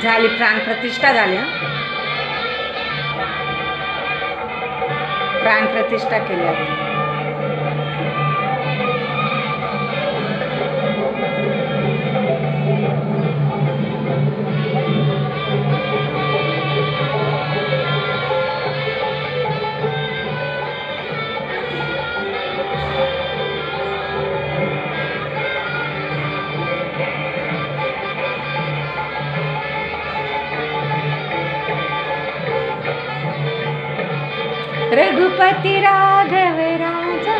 झाली, प्राणप्रतिष्ठा झाली ना, प्राणप्रतिष्ठा केली आता. रघुपति राघव राजा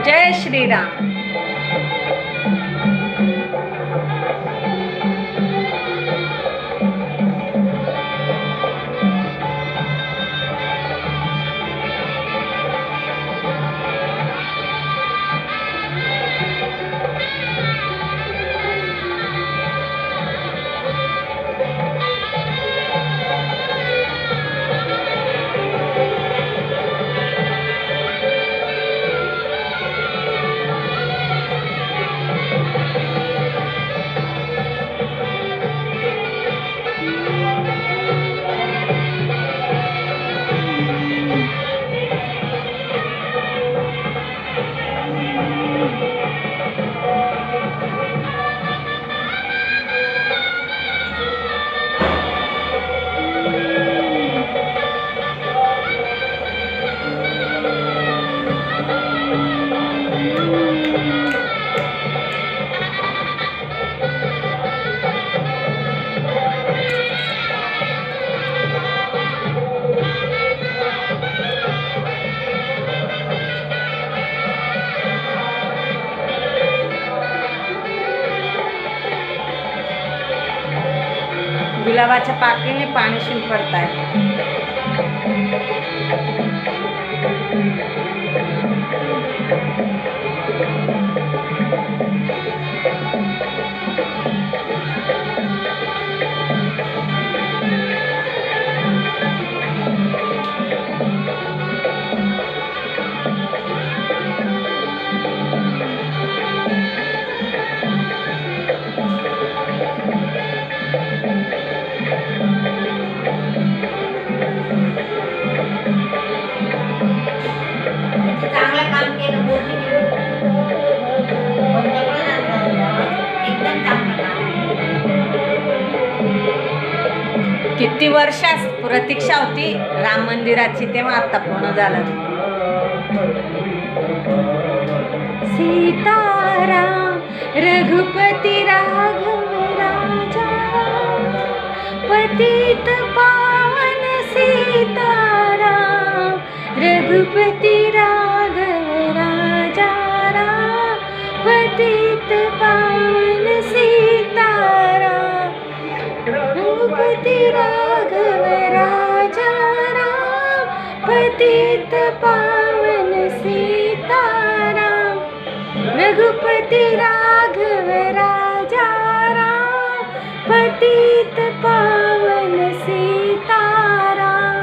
जय श्री राम. गुलाबाच्या पाकळीने पाणी शिंपडताय. किती वर्षास प्रतीक्षा होती राम मंदिराची, तेव्हा आता पूर्ण झालं. सीताराम रघुपति राघव राजा पतित पावन सीताराम रघुपति राघव राजा पतित पावन सीताराम रघुपति राघव राजा पतित पावन सीताराम रघुपति राघव राजा पतित पावन सीताराम.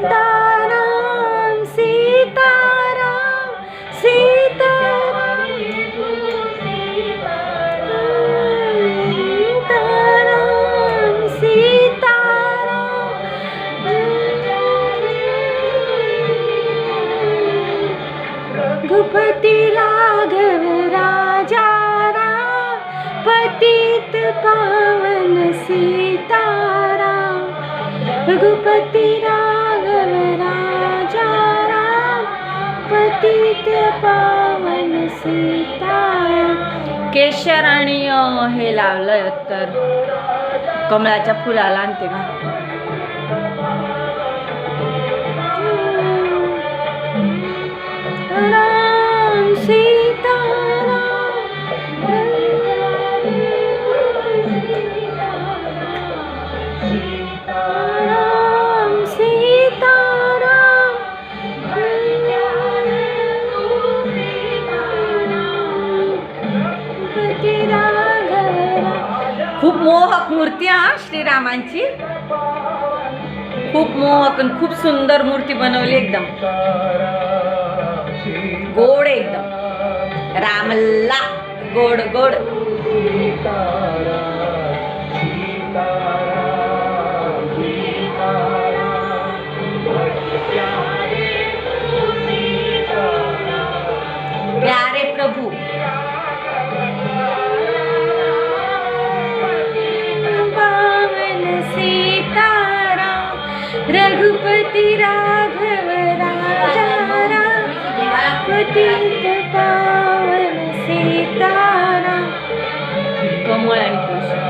सीताराम सीताराम सीताराम सीताराम सीताराम रघुपति राघव राजा पतित पावन सीताराम रघुपति राघव राजा पतित पावन सीताराम. केशर आणि हे लावलंय तर कमळाच्या फुलाला आणते घालते. राम सीताराम राम सीताराम. खूप मोहक मूर्ती हा श्रीरामांची. खूप मोहक आणि खूप सुंदर मूर्ती बनवली एकदम गोड एकदम. रामला गोड गोड. प्यारे प्रभु पावन सीताराम रघुपति राघव राजा राम. पतित पावन सीताराम. कमळ आणि कृष्ण.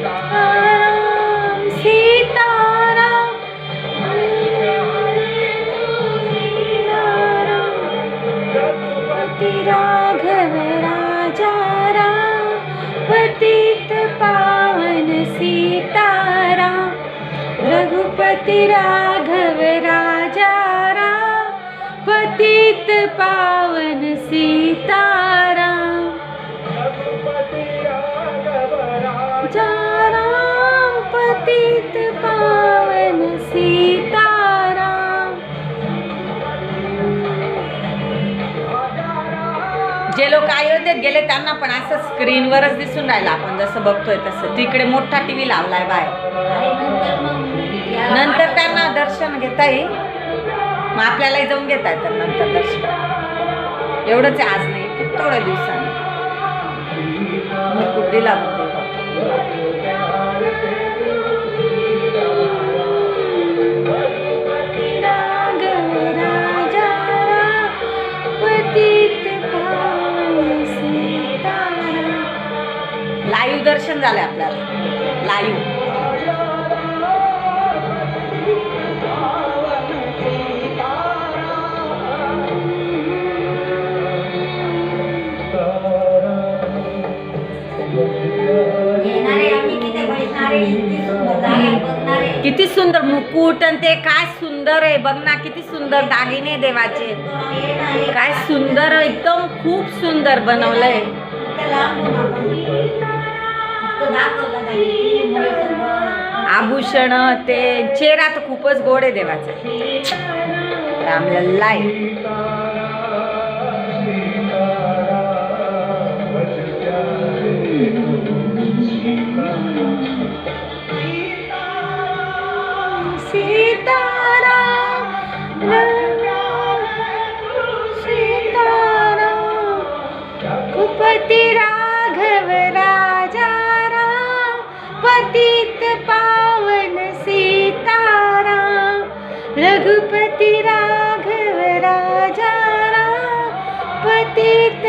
राम सीताराम पति राघव राजा राम. पतित पावन सीताराम रघुपति राघव राजा राम. पतित पावन सीताराम. राम पतित पावन सीताराम. जे लोक अयोध्येत गेले त्यांना पण असं स्क्रीनवरच दिसून राहिलं आपण जसं बघतोय तसं. तिकडे मोठा टीव्ही लावलाय बाहेर. नंतर त्यांना दर्शन घेता येईल. मग आपल्यालाही जाऊन घेता येतं नंतर दर्शन. एवढंच आहे, आज नाही थोड्या दिवसांनी. मुकुट दिला बघते राघव राजा पतित पावन सीताराम. लाईव्ह दर्शन झालंय आपल्याला. लाईव्ह किती सुंदर मुकुट आणि ते काय सुंदर आहे बघ ना. किती सुंदर दागिने देवाचे. काय सुंदर एकदम खूप सुंदर बनवलंय. आभूषण ते चेहरा तर खूपच गोड आहे देवाचा. रामलल्ला आहे. सीताराम सीताराम रघुपति राघव राजा राम. पतित पावन सीताराम रघुपति राघव राजा राम. पतित